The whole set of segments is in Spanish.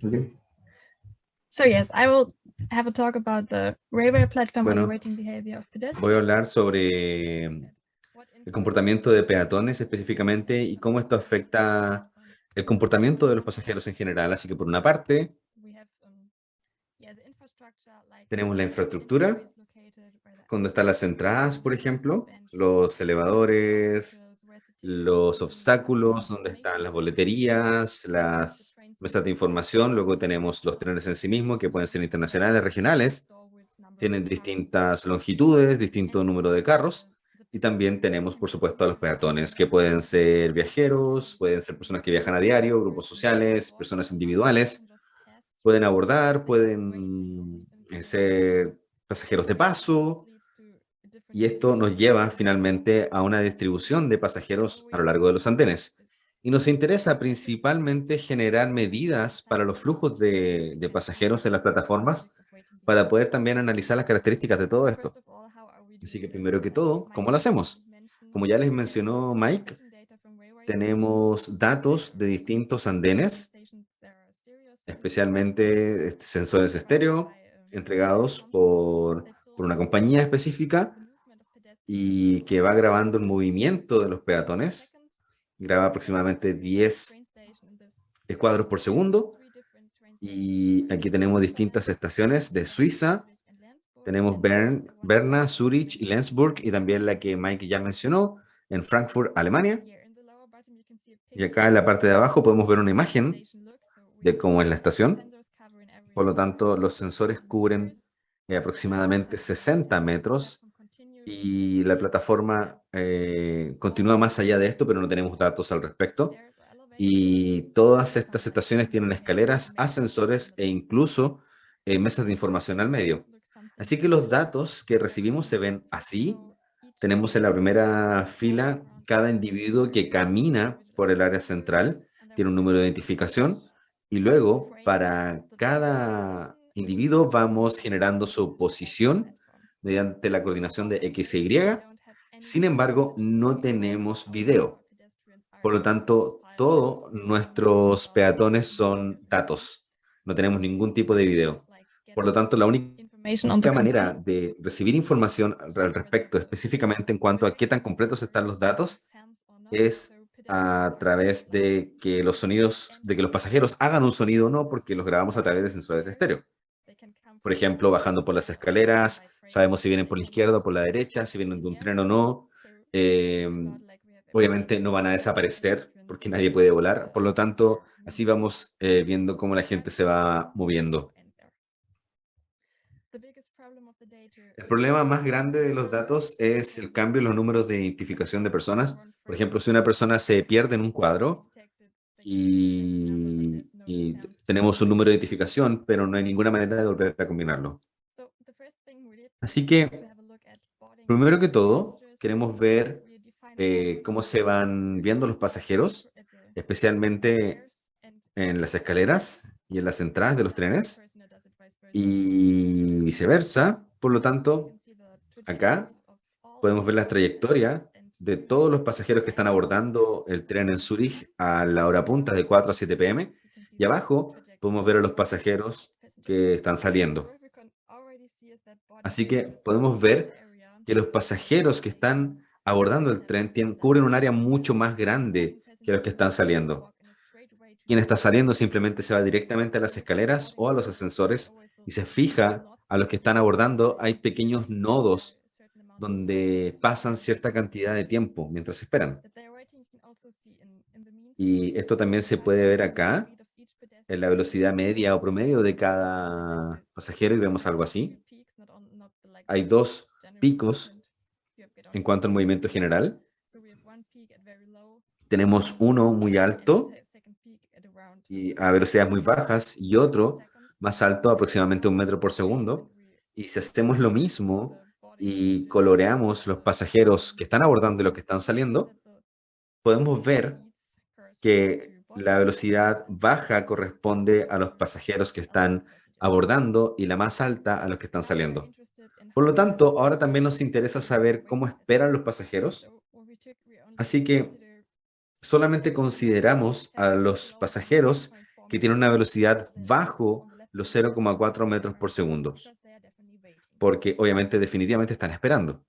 Okay. So yes, I will have a talk about the Railway Platform as a Bueno, waiting behavior of pedestrians. voy a hablar sobre el comportamiento de peatones específicamente y cómo esto afecta el comportamiento de los pasajeros en general. Así que por una parte, tenemos la infraestructura, donde están las entradas, por ejemplo, los elevadores, los obstáculos, donde están las boleterías, las mesas de información. Luego tenemos los trenes en sí mismos, que pueden ser internacionales, regionales. Tienen distintas longitudes, distinto número de carros. Y también tenemos, por supuesto, a los peatones, que pueden ser viajeros, pueden ser personas que viajan a diario, grupos sociales, personas individuales. Pueden abordar, pueden ser pasajeros de paso. Y esto nos lleva finalmente a una distribución de pasajeros a lo largo de los andenes. Y nos interesa principalmente generar medidas para los flujos de pasajeros en las plataformas para poder también analizar las características de todo esto. Así que primero que todo, ¿cómo lo hacemos? Como ya les mencionó Mike, tenemos datos de distintos andenes, especialmente sensores estéreo entregados por una compañía específica y que va grabando el movimiento de los peatones. Graba aproximadamente 10 cuadros por segundo. Y aquí tenemos distintas estaciones de Suiza. Tenemos Berna, Zurich y Lenzburg, y también la que Mike ya mencionó, en Frankfurt, Alemania. Y acá en la parte de abajo podemos ver una imagen de cómo es la estación. Por lo tanto, los sensores cubren aproximadamente 60 metros y la plataforma continúa más allá de esto, pero no tenemos datos al respecto. Y todas estas estaciones tienen escaleras, ascensores e incluso mesas de información al medio. Así que los datos que recibimos se ven así. Tenemos en la primera fila cada individuo que camina por el área central, tiene un número de identificación, y luego para cada individuo vamos generando su posición mediante la coordinación de X e Y. Sin embargo, no tenemos video. Por lo tanto, todos nuestros peatones son datos. No tenemos ningún tipo de video. Por lo tanto, la única manera de recibir información al respecto, específicamente en cuanto a qué tan completos están los datos, es a través de que los sonidos, de que los pasajeros hagan un sonido o no, porque los grabamos a través de sensores de estéreo. Por ejemplo, bajando por las escaleras, sabemos si vienen por la izquierda o por la derecha, si vienen de un tren o no. Obviamente no van a desaparecer porque nadie puede volar. Por lo tanto, así vamos viendo cómo la gente se va moviendo. El problema más grande de los datos es el cambio en los números de identificación de personas. Por ejemplo, si una persona se pierde en un cuadro y tenemos un número de identificación, pero no hay ninguna manera de volver a combinarlo. Así que, primero que todo, queremos ver cómo se van viendo los pasajeros, especialmente en las escaleras y en las entradas de los trenes, y viceversa. Por lo tanto, acá podemos ver la trayectoria de todos los pasajeros que están abordando el tren en Zúrich a la hora punta de 4 a 7 p.m. Y abajo podemos ver a los pasajeros que están saliendo. Así que podemos ver que los pasajeros que están abordando el tren cubren un área mucho más grande que los que están saliendo. Quien está saliendo simplemente se va directamente a las escaleras o a los ascensores y se fija a los que están abordando. Hay pequeños nodos donde pasan cierta cantidad de tiempo mientras esperan. Y esto también se puede ver acá en la velocidad media o promedio de cada pasajero y vemos algo así. Hay dos picos en cuanto al movimiento general. Tenemos uno muy alto y a velocidades muy bajas y otro más alto, aproximadamente 1 metro por segundo. Y si hacemos lo mismo y coloreamos los pasajeros que están abordando y los que están saliendo, podemos ver que la velocidad baja corresponde a los pasajeros que están abordando y la más alta a los que están saliendo. Por lo tanto, ahora también nos interesa saber cómo esperan los pasajeros. Así que solamente consideramos a los pasajeros que tienen una velocidad bajo los 0,4 metros por segundo, porque obviamente definitivamente están esperando.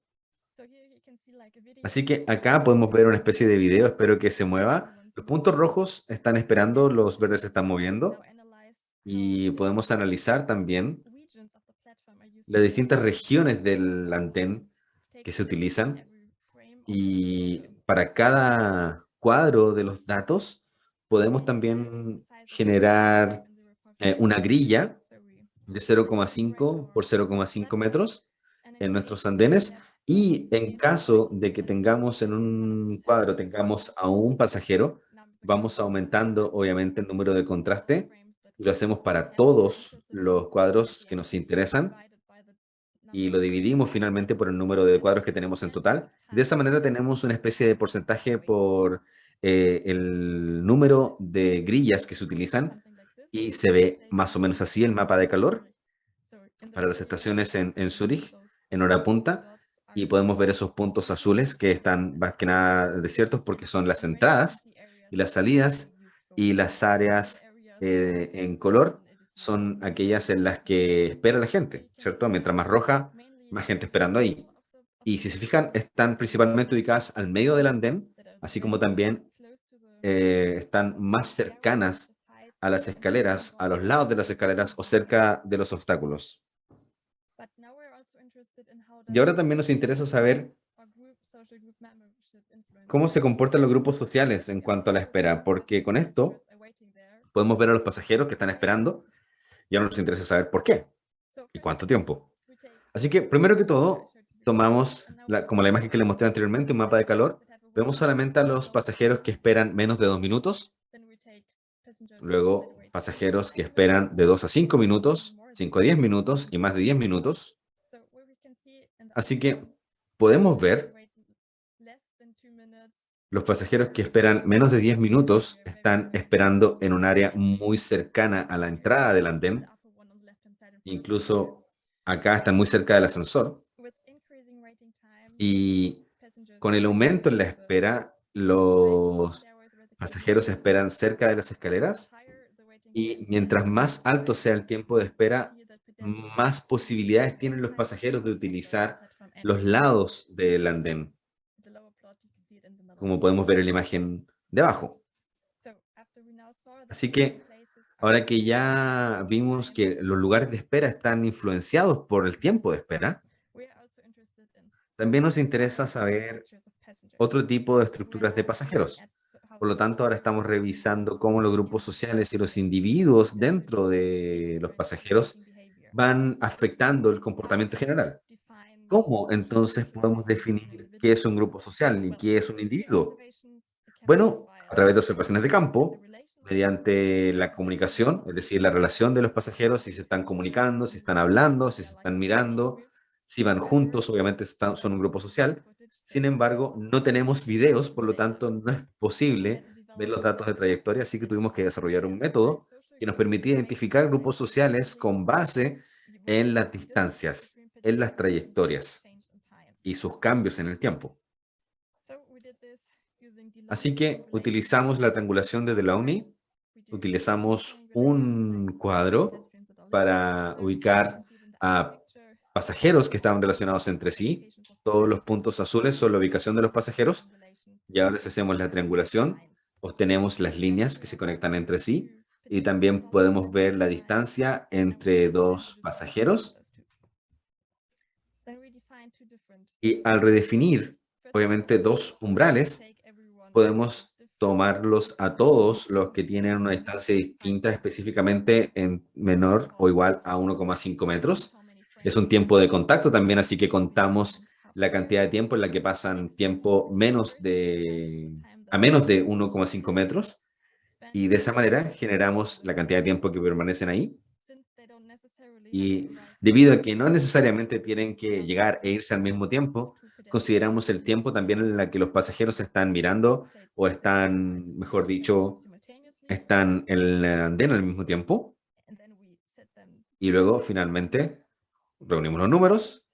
Así que acá podemos ver una especie de video, espero que se mueva. Los puntos rojos están esperando, los verdes se están moviendo y podemos analizar también las distintas regiones del andén que se utilizan, y para cada cuadro de los datos podemos también generar una grilla de 0,5 por 0,5 metros en nuestros andenes, y en caso de que tengamos en un cuadro, tengamos a un pasajero, vamos aumentando obviamente el número de contraste y lo hacemos para todos los cuadros que nos interesan y lo dividimos finalmente por el número de cuadros que tenemos en total. De esa manera tenemos una especie de porcentaje por el número de grillas que se utilizan, y se ve más o menos así el mapa de calor para las estaciones en Zúrich, en hora punta, y podemos ver esos puntos azules que están más que nada desiertos porque son las entradas y las salidas, y las áreas en color son aquellas en las que espera la gente, ¿cierto? Mientras más roja, más gente esperando ahí. Y si se fijan, están principalmente ubicadas al medio del andén, así como también están más cercanas a las escaleras, a los lados de las escaleras o cerca de los obstáculos. Y ahora también nos interesa saber cómo se comportan los grupos sociales en cuanto a la espera, porque con esto podemos ver a los pasajeros que están esperando y ahora nos interesa saber por qué y cuánto tiempo. Así que, primero que todo, tomamos, como la imagen que les mostré anteriormente, un mapa de calor. Vemos solamente a los pasajeros que esperan menos de 2 minutos, luego pasajeros que esperan de 2 a 5 minutos, 5 a 10 minutos y más de 10 minutos. Así que podemos ver los pasajeros que esperan menos de 10 minutos están esperando en un área muy cercana a la entrada del andén. Incluso acá están muy cerca del ascensor. Y con el aumento en la espera, los pasajeros esperan cerca de las escaleras. Y mientras más alto sea el tiempo de espera, más posibilidades tienen los pasajeros de utilizar los lados del andén, como podemos ver en la imagen de abajo. Así que ahora que ya vimos que los lugares de espera están influenciados por el tiempo de espera, también nos interesa saber otro tipo de estructuras de pasajeros. Por lo tanto, ahora estamos revisando cómo los grupos sociales y los individuos dentro de los pasajeros van afectando el comportamiento general. ¿Cómo entonces podemos definir qué es un grupo social y qué es un individuo? Bueno, a través de observaciones de campo, mediante la comunicación, es decir, la relación de los pasajeros, si se están comunicando, si están hablando, si se están mirando, si van juntos, obviamente son un grupo social. Sin embargo, no tenemos videos, por lo tanto, no es posible ver los datos de trayectoria, así que tuvimos que desarrollar un método que nos permitía identificar grupos sociales con base en las distancias, en las trayectorias y sus cambios en el tiempo. Así que utilizamos la triangulación de Delaunay, utilizamos un cuadro para ubicar a pasajeros que estaban relacionados entre sí. Todos los puntos azules son la ubicación de los pasajeros. Y ahora si hacemos la triangulación, obtenemos las líneas que se conectan entre sí y también podemos ver la distancia entre dos pasajeros. Y al redefinir, obviamente, dos umbrales, podemos tomarlos a todos los que tienen una distancia distinta, específicamente en menor o igual a 1,5 metros. Es un tiempo de contacto también, así que contamos la cantidad de tiempo en la que pasan tiempo a menos de 1,5 metros, y de esa manera generamos la cantidad de tiempo que permanecen ahí. Y debido a que no necesariamente tienen que llegar e irse al mismo tiempo, consideramos el tiempo también en el que los pasajeros están mirando o están, mejor dicho, están en el andén al mismo tiempo. Y luego, finalmente, reunimos los números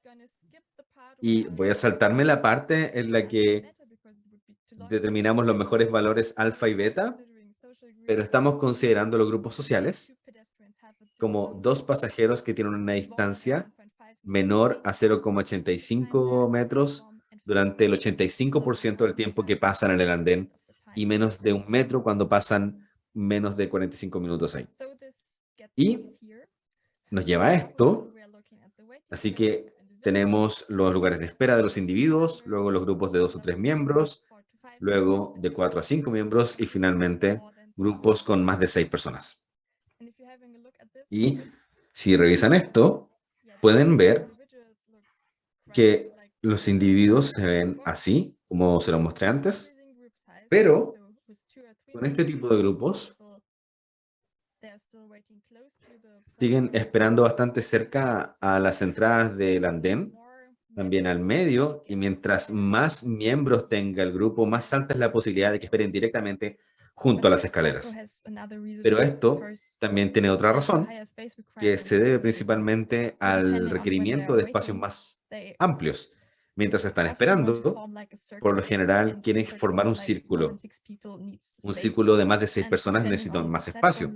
y voy a saltarme la parte en la que determinamos los mejores valores alfa y beta, pero estamos considerando los grupos sociales como dos pasajeros que tienen una distancia menor a 0,85 metros durante el 85% del tiempo que pasan en el andén y menos de 1 metro cuando pasan menos de 45 minutos ahí. Y nos lleva a esto, así que tenemos los lugares de espera de los individuos, luego los grupos de 2 o 3 miembros, luego de 4 a 5 miembros y finalmente grupos con más de 6 personas. Y si revisan esto, pueden ver que los individuos se ven así, como se los mostré antes, pero con este tipo de grupos siguen esperando bastante cerca a las entradas del andén, también al medio, y mientras más miembros tenga el grupo, más alta es la posibilidad de que esperen directamente junto a las escaleras. Pero esto también tiene otra razón, que se debe principalmente al requerimiento de espacios más amplios. Mientras están esperando, por lo general quieren formar un círculo. Un círculo de más de 6 personas necesita más espacio.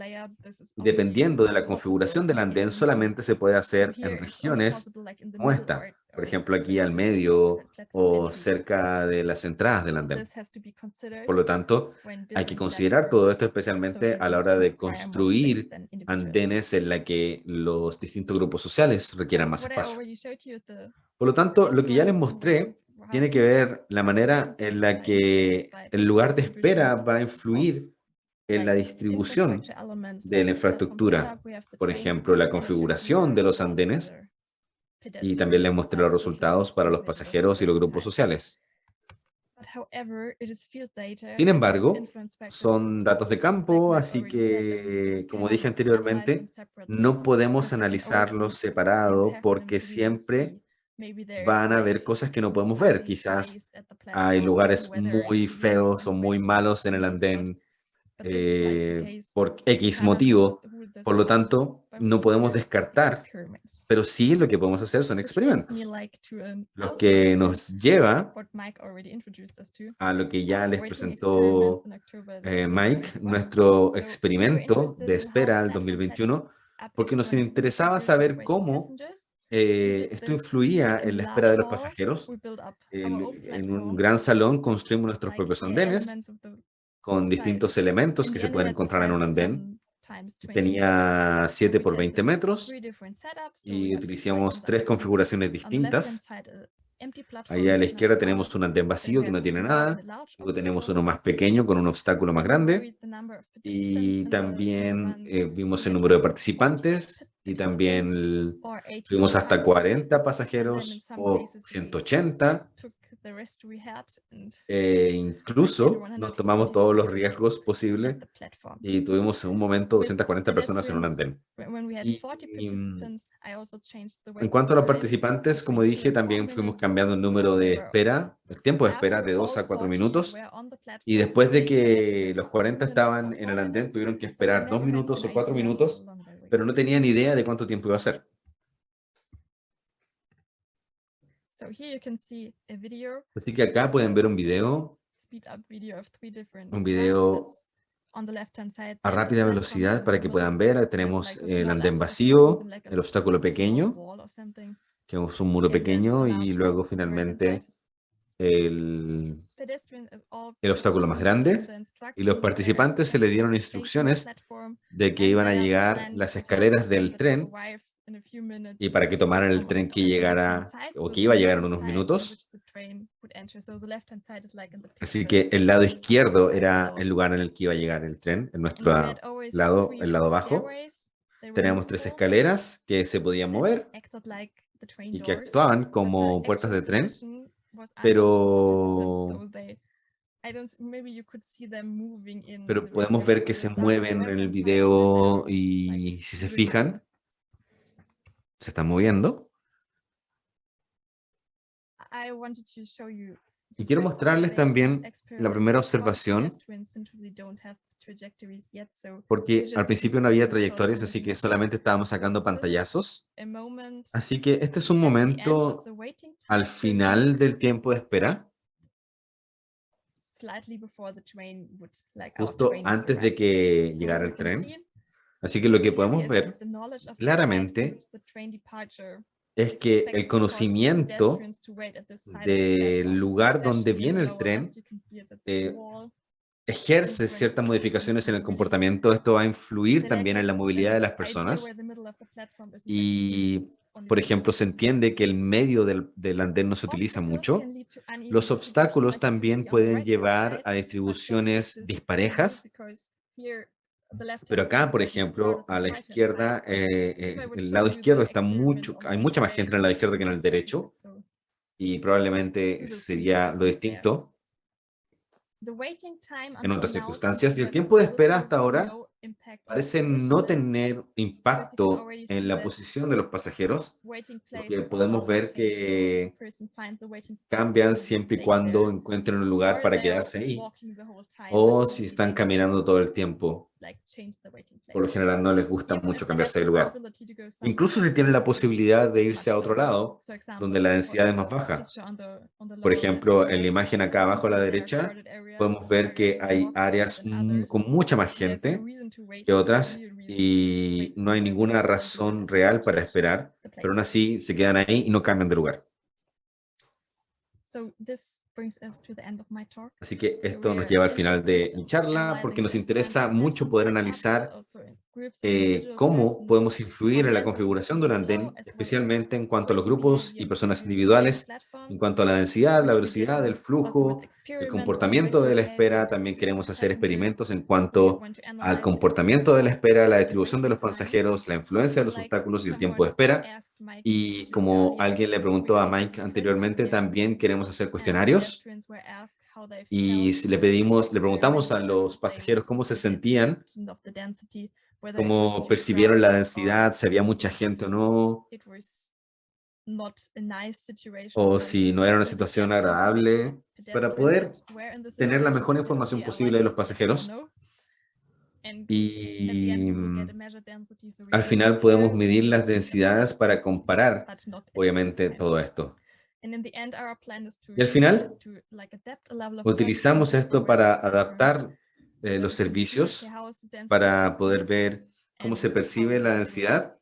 Y dependiendo de la configuración del andén, solamente se puede hacer en regiones como esta. Por ejemplo, aquí al medio o cerca de las entradas del andén. Por lo tanto, hay que considerar todo esto especialmente a la hora de construir andenes en la que los distintos grupos sociales requieran más espacio. Por lo tanto, lo que ya les mostré tiene que ver la manera en la que el lugar de espera va a influir en la distribución de la infraestructura. Por ejemplo, la configuración de los andenes, y también les mostré los resultados para los pasajeros y los grupos sociales. Sin embargo, son datos de campo, así que, como dije anteriormente, no podemos analizarlos separados porque siempre van a haber cosas que no podemos ver. Quizás hay lugares muy feos o muy malos en el andén por X motivo. Por lo tanto, no podemos descartar, pero sí lo que podemos hacer son experimentos. Lo que nos lleva a lo que ya les presentó Mike, nuestro experimento de espera al 2021, porque nos interesaba saber cómo esto influía en la espera de los pasajeros. En un gran salón construimos nuestros propios andenes con distintos elementos que se pueden encontrar en un andén. Tenía 7 por 20 metros y utilizamos 3 configuraciones distintas. Ahí a la izquierda tenemos un andén vacío que no tiene nada. Luego tenemos uno más pequeño con un obstáculo más grande. Y también vimos el número de participantes y también tuvimos hasta 40 pasajeros o 180. Incluso nos tomamos todos los riesgos posibles y tuvimos en un momento 240 personas en un andén. En cuanto a los participantes, como dije, también fuimos cambiando el número de espera, el tiempo de espera de 2 a 4 minutos. Y después de que los 40 estaban en el andén, tuvieron que esperar 2 minutos o 4 minutos, pero no tenían idea de cuánto tiempo iba a ser. Así que acá pueden ver un video a rápida velocidad para que puedan ver. Tenemos el andén vacío, el obstáculo pequeño, que es un muro pequeño, y luego finalmente el obstáculo más grande. Y los participantes se les dieron instrucciones de que iban a llegar las escaleras del tren y para que tomaran el tren que llegara o que iba a llegar en unos minutos. Así que el lado izquierdo era el lugar en el que iba a llegar el tren, en nuestro lado, el lado bajo. Teníamos 3 escaleras que se podían mover y que actuaban como puertas de tren, pero podemos ver que se mueven en el video y si se fijan, se están moviendo. Y quiero mostrarles también la primera observación, porque al principio no había trayectorias, así que solamente estábamos sacando pantallazos. Así que este es un momento al final del tiempo de espera. justo antes de que llegara el tren. Así que lo que podemos ver claramente es que el conocimiento del lugar donde viene el tren ejerce ciertas modificaciones en el comportamiento. Esto va a influir también en la movilidad de las personas. Y, por ejemplo, se entiende que el medio del andén no se utiliza mucho. Los obstáculos también pueden llevar a distribuciones disparejas. Pero acá, por ejemplo, a la izquierda, el lado izquierdo hay mucha más gente en el lado izquierdo que en el derecho. Y probablemente sería lo distinto en otras circunstancias. Y el tiempo de espera hasta ahora parece no tener impacto en la posición de los pasajeros, porque podemos ver que cambian siempre y cuando encuentren un lugar para quedarse ahí, o si están caminando todo el tiempo. Por lo general no les gusta mucho cambiarse de lugar. Incluso si tienen la posibilidad de irse a otro lado, donde la densidad es más baja. Por ejemplo, en la imagen acá abajo a la derecha, podemos ver que hay áreas con mucha más gente que otras y no hay ninguna razón real para esperar, pero aún así se quedan ahí y no cambian de lugar. Así que esto nos lleva al final de mi charla, porque nos interesa mucho poder analizar cómo podemos influir en la configuración de un andén, especialmente en cuanto a los grupos y personas individuales, en cuanto a la densidad, la velocidad, el flujo, el comportamiento de la espera. También queremos hacer experimentos en cuanto al comportamiento de la espera, la distribución de los pasajeros, la influencia de los obstáculos y el tiempo de espera. Y como alguien le preguntó a Mike anteriormente, también queremos hacer cuestionarios y le preguntamos a los pasajeros cómo se sentían, cómo percibieron la densidad, si había mucha gente o no, o si no era una situación agradable, para poder tener la mejor información posible de los pasajeros. Y al final podemos medir las densidades para comparar, obviamente, todo esto. Y al final, utilizamos esto para adaptar los servicios, para poder ver cómo se percibe la densidad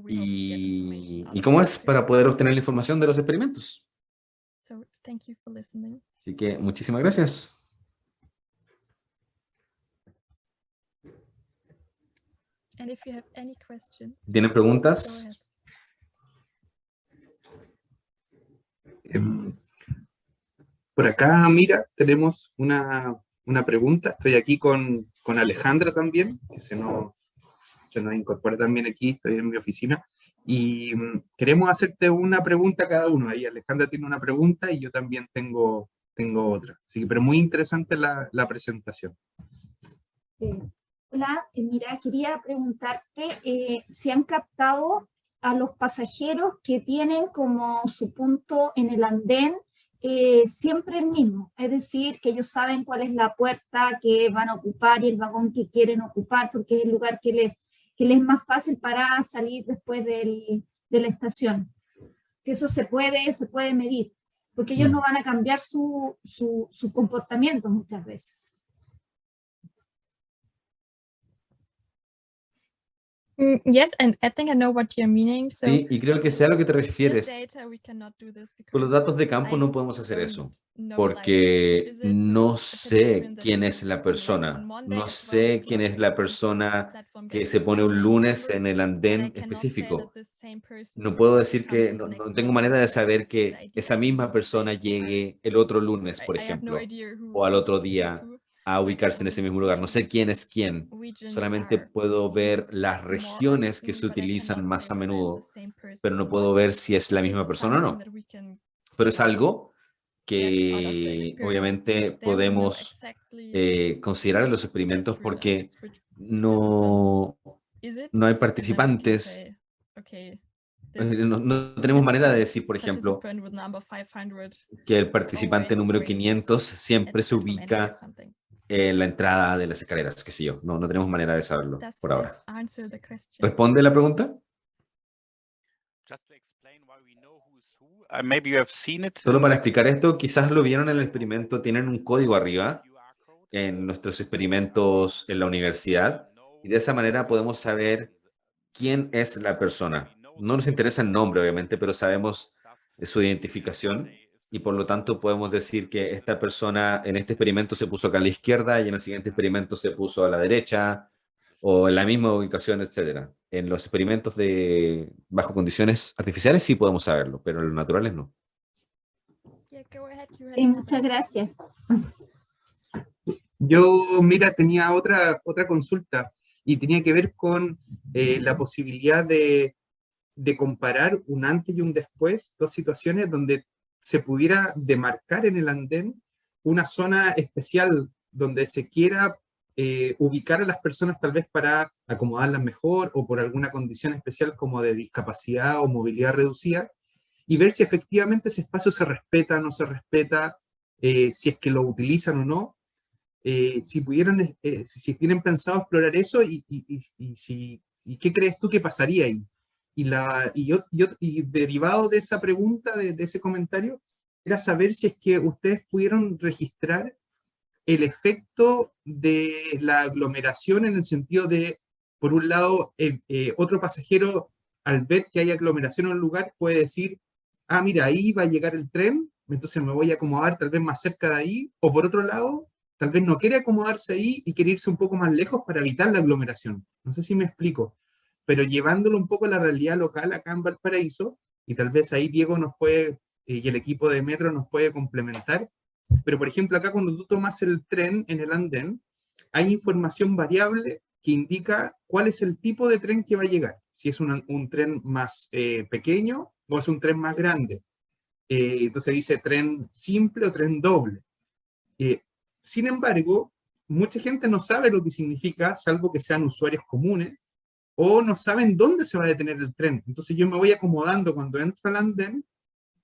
y cómo es para poder obtener la información de los experimentos. Así que muchísimas gracias. ¿Tienen preguntas? Por acá, mira, tenemos una pregunta. Estoy aquí con Alejandra también, que se nos incorpora también aquí, estoy en mi oficina. Y queremos hacerte una pregunta cada uno. Ahí Alejandra tiene una pregunta y yo también tengo otra. Así que, pero muy interesante la presentación. Hola, mira, quería preguntarte si han captado a los pasajeros que tienen como su punto en el andén siempre el mismo, es decir, que ellos saben cuál es la puerta que van a ocupar y el vagón que quieren ocupar, porque es el lugar que les es más fácil para salir después de la estación. Si eso se puede medir, porque ellos no van a cambiar su comportamiento muchas veces. Yes, and I think I know what you're meaning. So Sí, y creo que sea lo que te refieres. Con los datos de campo no podemos hacer eso, porque no sé quién es la persona. No sé quién es la persona que se pone un lunes en el andén específico. No puedo decir que, no tengo manera de saber que esa misma persona llegue el otro lunes, por ejemplo, o al otro día a ubicarse en ese mismo lugar. No sé quién es quién. Solamente puedo ver las regiones que se utilizan más a menudo, pero no puedo ver si es la misma persona o no. Pero es algo que obviamente podemos considerar en los experimentos porque no hay participantes. No tenemos manera de decir, por ejemplo, que el participante número 500 siempre se ubica en la entrada de las escaleras, qué sé yo. No tenemos manera de saberlo por ahora. ¿Responde la pregunta? Maybe you have seen it. Solo para explicar esto, quizás lo vieron en el experimento, tienen un código arriba en nuestros experimentos en la universidad y de esa manera podemos saber quién es la persona. No nos interesa el nombre, obviamente, pero sabemos su identificación y por lo tanto podemos decir que esta persona en este experimento se puso acá a la izquierda y en el siguiente experimento se puso a la derecha o en la misma ubicación, etcétera. En los experimentos bajo condiciones artificiales sí podemos saberlo, pero en los naturales no. Yeah, go ahead. You had Sí, muchas gracias. Yo, mira, tenía otra consulta y tenía que ver con la posibilidad de comparar un antes y un después, dos situaciones donde se pudiera demarcar en el andén una zona especial donde se quiera ubicar a las personas tal vez para acomodarlas mejor o por alguna condición especial como de discapacidad o movilidad reducida y ver si efectivamente ese espacio se respeta, no se respeta, si es que lo utilizan o no. Si pudieran, si tienen pensado explorar eso y qué crees tú que pasaría ahí. Y derivado de esa pregunta, de ese comentario, era saber si es que ustedes pudieron registrar el efecto de la aglomeración en el sentido de, por un lado, otro pasajero al ver que hay aglomeración en un lugar puede decir, ah, mira, ahí va a llegar el tren, entonces me voy a acomodar tal vez más cerca de ahí, o por otro lado, tal vez no quiere acomodarse ahí y quiere irse un poco más lejos para evitar la aglomeración. No sé si me explico, pero llevándolo un poco a la realidad local acá en Valparaíso, y tal vez ahí Diego nos puede, y el equipo de Metro nos puede complementar, pero por ejemplo acá cuando tú tomas el tren en el andén, hay información variable que indica cuál es el tipo de tren que va a llegar, si es un tren más pequeño o es un tren más grande. Entonces dice tren simple o tren doble. Sin embargo, mucha gente no sabe lo que significa, salvo que sean usuarios comunes, o no saben dónde se va a detener el tren. Entonces yo me voy acomodando cuando entro al andén,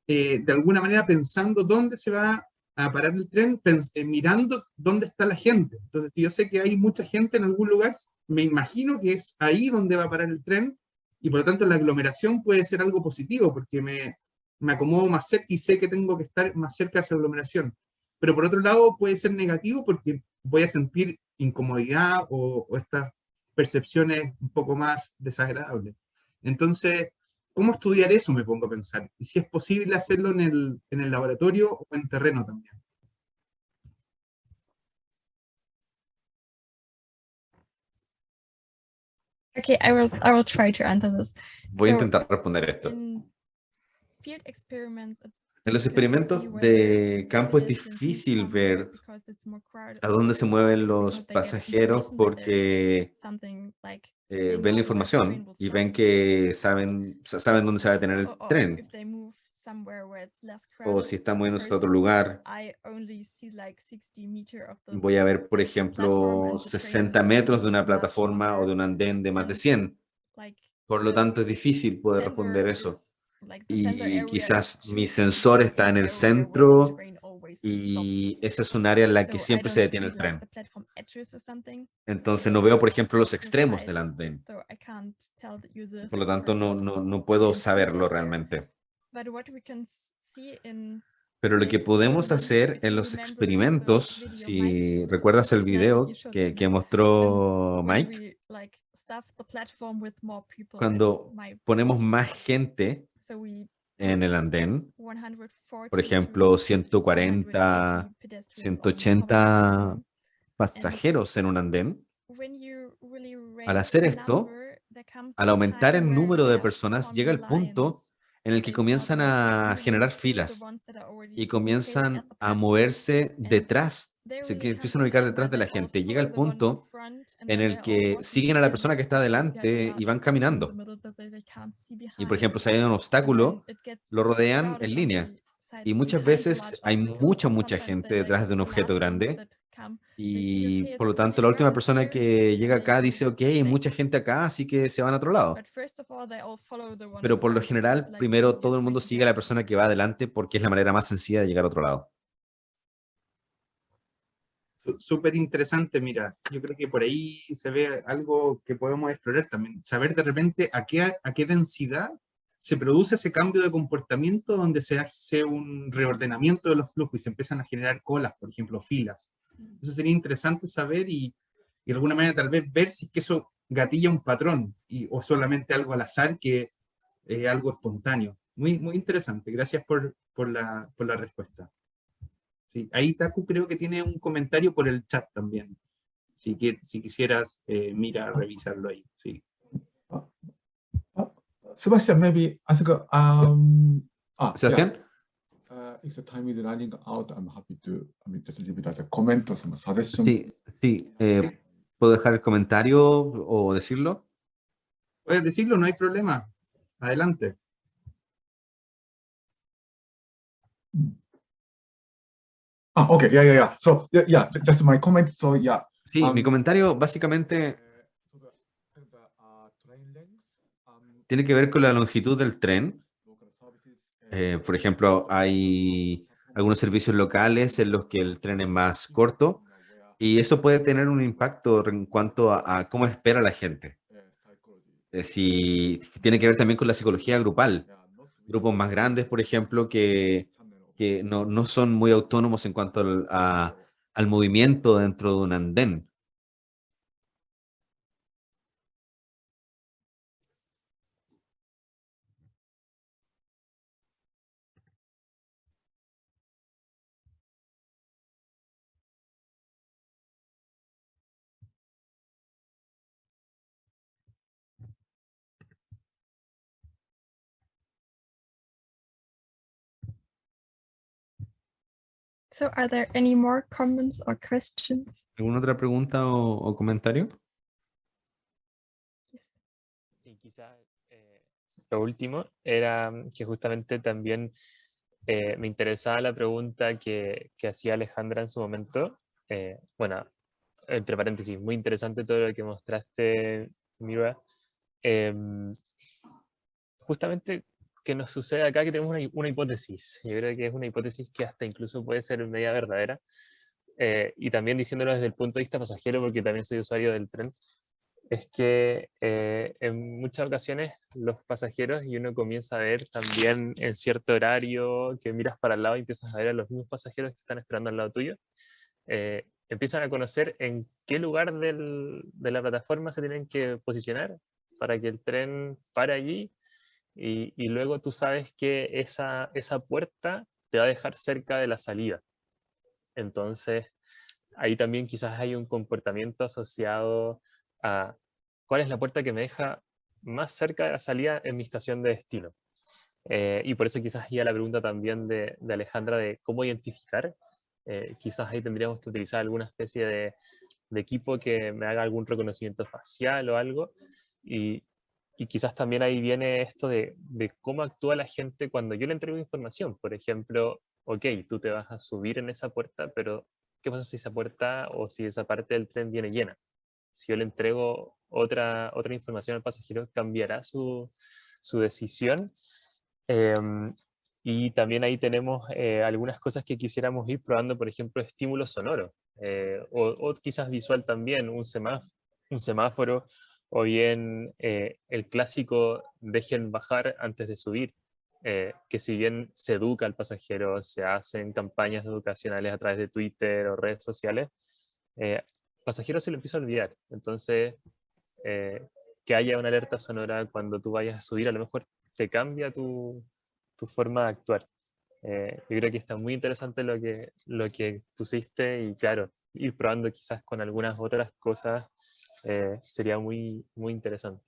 de alguna manera pensando dónde se va a parar el tren, mirando dónde está la gente. Entonces, si yo sé que hay mucha gente en algún lugar, me imagino que es ahí donde va a parar el tren, y por lo tanto la aglomeración puede ser algo positivo, porque me acomodo más cerca y sé que tengo que estar más cerca de esa aglomeración. Pero por otro lado puede ser negativo porque voy a sentir incomodidad o estas percepciones un poco más desagradables. Entonces, ¿cómo estudiar eso? Me pongo a pensar. Y si es posible hacerlo en el laboratorio o en terreno también. Okay, I will try to answer this. Voy a So, intentar responder esto. in field experiments, it's En los difficult to experimentos see where de campo es the distance moves difícil somewhere ver because it's more crowded a dónde se mueven los because they get pasajeros information that there's porque something like they ven la know where the train información will y stop. ven que saben dónde se va a detener el Or tren. if they move somewhere where it's less O crowded. si está moviéndose a otro First, lugar, I only see like 60 meters of the voy a ver, por platform ejemplo, and the train 60 is metros de una much plataforma o de longer. un andén de más de And 100. like Por lo the tanto, es difícil poder sensor responder eso. is like the sensor Y area quizás is mi choosing sensor the está en el area where the centro train always y stops. esa es un área en la que So I siempre se don't detiene see el like tren. the platform edges or something. Entonces So no veo, por ejemplo, los the extremos del sides. andén. So I can't tell you this Por lo in tanto, person no puedo in field saberlo data. realmente. But what we can see in Pero lo the que podemos experiments, hacer if en you los remember the experimentos, video Mike si recuerdas el you video showed que Mike, mostró when Mike, we like stuff the platform with more people cuando in my ponemos body. más gente So we en put el andén, 140 por ejemplo, to 140, 180 pedestrians on top of the 180 platform. pasajeros en un andén. When you really Al raise hacer the esto, number, there comes al a aumentar time el where número they de are personas, llega el forming punto lines. en el que They start comienzan like a moving generar through the filas ones that are already y staying at comienzan the a platform. moverse And detrás, they se really empiezan can't a ubicar tell detrás de that la they all gente. Llega el follow the one in the punto front and en then el they're all que walking siguen a la in persona que está behind delante the y van large obstacle in the caminando. middle that they can't see Y por behind. ejemplo, si hay un And when obstáculo, it gets lo really rodean crowded en on línea. the side Y muchas behind the veces large hay obstacle, mucha sometimes gente they're like detrás de un the objeto last ones grande. that come. They see, Y okay, por lo it's tanto, really la última crowded persona here, que llega and they acá go dice, ok, hay back. mucha gente acá, así que se van a otro lado. But first of all, they all follow the one in Pero por lo front because it's general, like the primero todo easiest el way mundo to sigue a la get persona que va adelante porque es la manera más sencilla de llegar a otro lado. Súper interesante, mira, yo creo que por ahí se ve algo que podemos explorar también, saber de repente a qué densidad se produce ese cambio de comportamiento donde se hace un reordenamiento de los flujos y se empiezan a generar colas, por ejemplo, filas. Eso sería interesante saber y de alguna manera tal vez ver si es que eso gatilla un patrón o solamente algo al azar que es algo espontáneo. Muy, muy interesante. Gracias por la respuesta. Sí, ahí Taku creo que tiene un comentario por el chat también. Si quisieras, mira, revisarlo ahí. Sí. Sebastian, maybe ask. Sebastián, If the time is running out, I'm happy to, just leave it as a comment or some suggestion. sí, ¿puedo dejar el comentario o decirlo? Puedes decirlo, no hay problema. Adelante. Okay, yeah. So, yeah, just my comment. So, yeah. Sí, mi comentario básicamente tiene que ver con la longitud del tren. Por ejemplo, hay algunos servicios locales en los que el tren es más corto y eso puede tener un impacto en cuanto a cómo espera la gente. Si tiene que ver también con la psicología grupal. Grupos más grandes, por ejemplo, que no son muy autónomos en cuanto al movimiento dentro de un andén. So are there any more comments or questions? ¿Alguna otra pregunta o comentario? Yes. Y quizá lo último era que justamente también me interesaba la pregunta que hacía Alejandra en su momento. Bueno, entre paréntesis, muy interesante todo lo que mostraste, Mira. Justamente que nos sucede acá que tenemos una hipótesis. Yo creo que es una hipótesis que hasta incluso puede ser media verdadera. Y también diciéndolo desde el punto de vista pasajero, porque también soy usuario del tren, es que en muchas ocasiones los pasajeros, y uno comienza a ver también en cierto horario que miras para el lado y empiezas a ver a los mismos pasajeros que están esperando al lado tuyo, empiezan a conocer en qué lugar de la plataforma se tienen que posicionar para que el tren pare allí, y luego tú sabes que esa puerta te va a dejar cerca de la salida. Entonces, ahí también quizás hay un comportamiento asociado a cuál es la puerta que me deja más cerca de la salida en mi estación de destino. Y por eso quizás iba la pregunta también de Alejandra de cómo identificar. Quizás ahí tendríamos que utilizar alguna especie de equipo que me haga algún reconocimiento facial o algo. Y quizás también ahí viene esto de cómo actúa la gente cuando yo le entrego información. Por ejemplo, ok, tú te vas a subir en esa puerta, pero ¿qué pasa si esa puerta o si esa parte del tren viene llena? Si yo le entrego otra información al pasajero, ¿cambiará su decisión? Y también ahí tenemos algunas cosas que quisiéramos ir probando, por ejemplo, estímulos sonoros, o quizás visual también, un semáforo, o bien el clásico dejen bajar antes de subir, que si bien se educa al pasajero, se hacen campañas educacionales a través de Twitter o redes sociales, pasajero se lo empieza a olvidar. Entonces, que haya una alerta sonora cuando tú vayas a subir, a lo mejor te cambia tu forma de actuar. Yo creo que está muy interesante lo que pusiste, y claro, ir probando quizás con algunas otras cosas sería muy, muy interesante.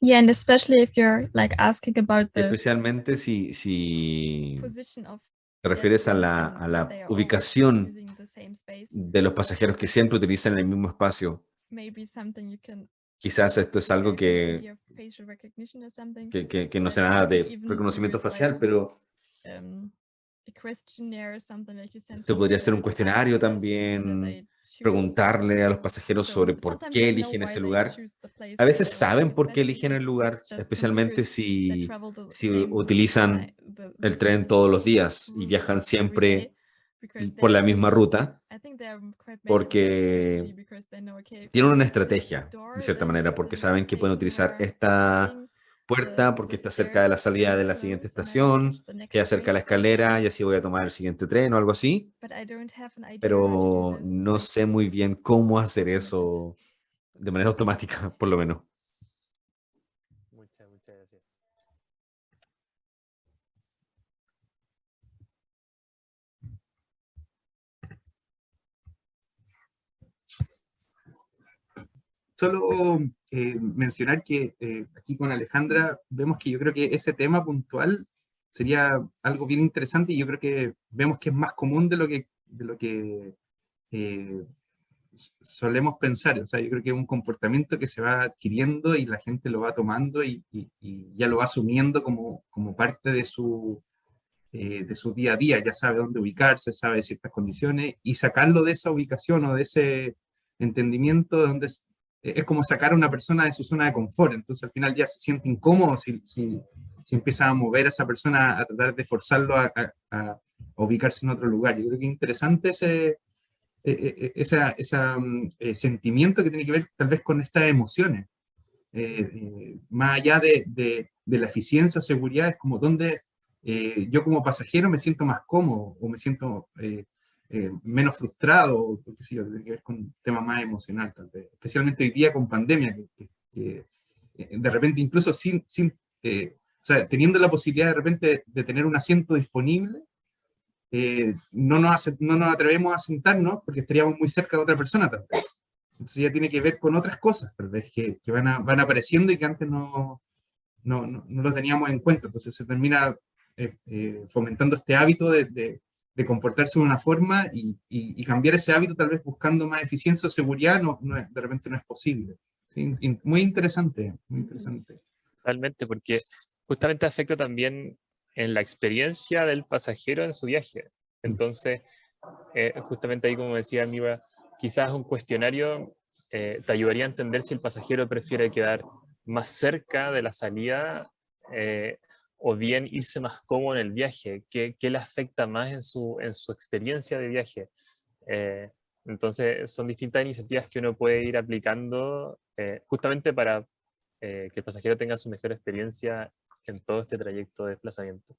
Yeah, and especially if you're like asking about the Especialmente si position of te refieres a pedestrians and la they are all ubicación using the same space, de los pasajeros que siempre utilizan el mismo espacio. maybe something you can Quizás esto es algo do que with your facial recognition or something. no But sea nada you de could even reconocimiento do it, facial, like, pero a questionnaire or something like you send se podría hacer un people, like, cuestionario asking them whether también, they choose. preguntarle a los pasajeros So sobre por sometimes qué they know eligen why ese they lugar. choose the place A where veces they're saben going, por qué especially eligen el if lugar, it's just especialmente because they si travel the si same utilizan the el same tren todos los días y route viajan every siempre day. por la misma ruta, porque tienen una estrategia, de cierta manera, porque saben que pueden utilizar esta puerta porque está cerca de la salida de la siguiente estación, queda cerca de la escalera y así voy a tomar el siguiente tren o algo así, pero no sé muy bien cómo hacer eso de manera automática, por lo menos. Muchas gracias. Solo mencionar que aquí con Alejandra vemos que yo creo que ese tema puntual sería algo bien interesante y yo creo que vemos que es más común de lo que solemos pensar. O sea, yo creo que es un comportamiento que se va adquiriendo y la gente lo va tomando y ya lo va asumiendo como parte de su día a día, ya sabe dónde ubicarse, sabe ciertas condiciones y sacarlo de esa ubicación o de ese entendimiento de donde es como sacar a una persona de su zona de confort, entonces al final ya se siente incómodo si empieza a mover a esa persona a tratar de forzarlo a ubicarse en otro lugar. Yo creo que es interesante ese sentimiento que tiene que ver tal vez con estas emociones. Más allá de la eficiencia o seguridad, es como donde yo como pasajero me siento más cómodo o me siento menos frustrado, o qué sé yo, tiene que ver con temas más emocional, tal vez. Especialmente hoy día con pandemia, que de repente incluso o sea, teniendo la posibilidad de repente de tener un asiento disponible, no nos atrevemos a sentarnos porque estaríamos muy cerca de otra persona tal vez. Entonces ya tiene que ver con otras cosas, tal vez, que van apareciendo y que antes no lo teníamos en cuenta. Entonces se termina fomentando este hábito de comportarse de una forma y cambiar ese hábito tal vez buscando más eficiencia o seguridad, de repente no es posible. ¿Sí? Muy interesante, muy interesante. Totalmente, porque justamente afecta también en la experiencia del pasajero en su viaje. Entonces, justamente ahí, como decía Amiba, quizás un cuestionario te ayudaría a entender si el pasajero prefiere quedar más cerca de la salida o bien irse más cómodo en el viaje, qué le afecta más en su experiencia de viaje. Entonces, son distintas iniciativas que uno puede ir aplicando justamente para que el pasajero tenga su mejor experiencia en todo este trayecto de desplazamiento.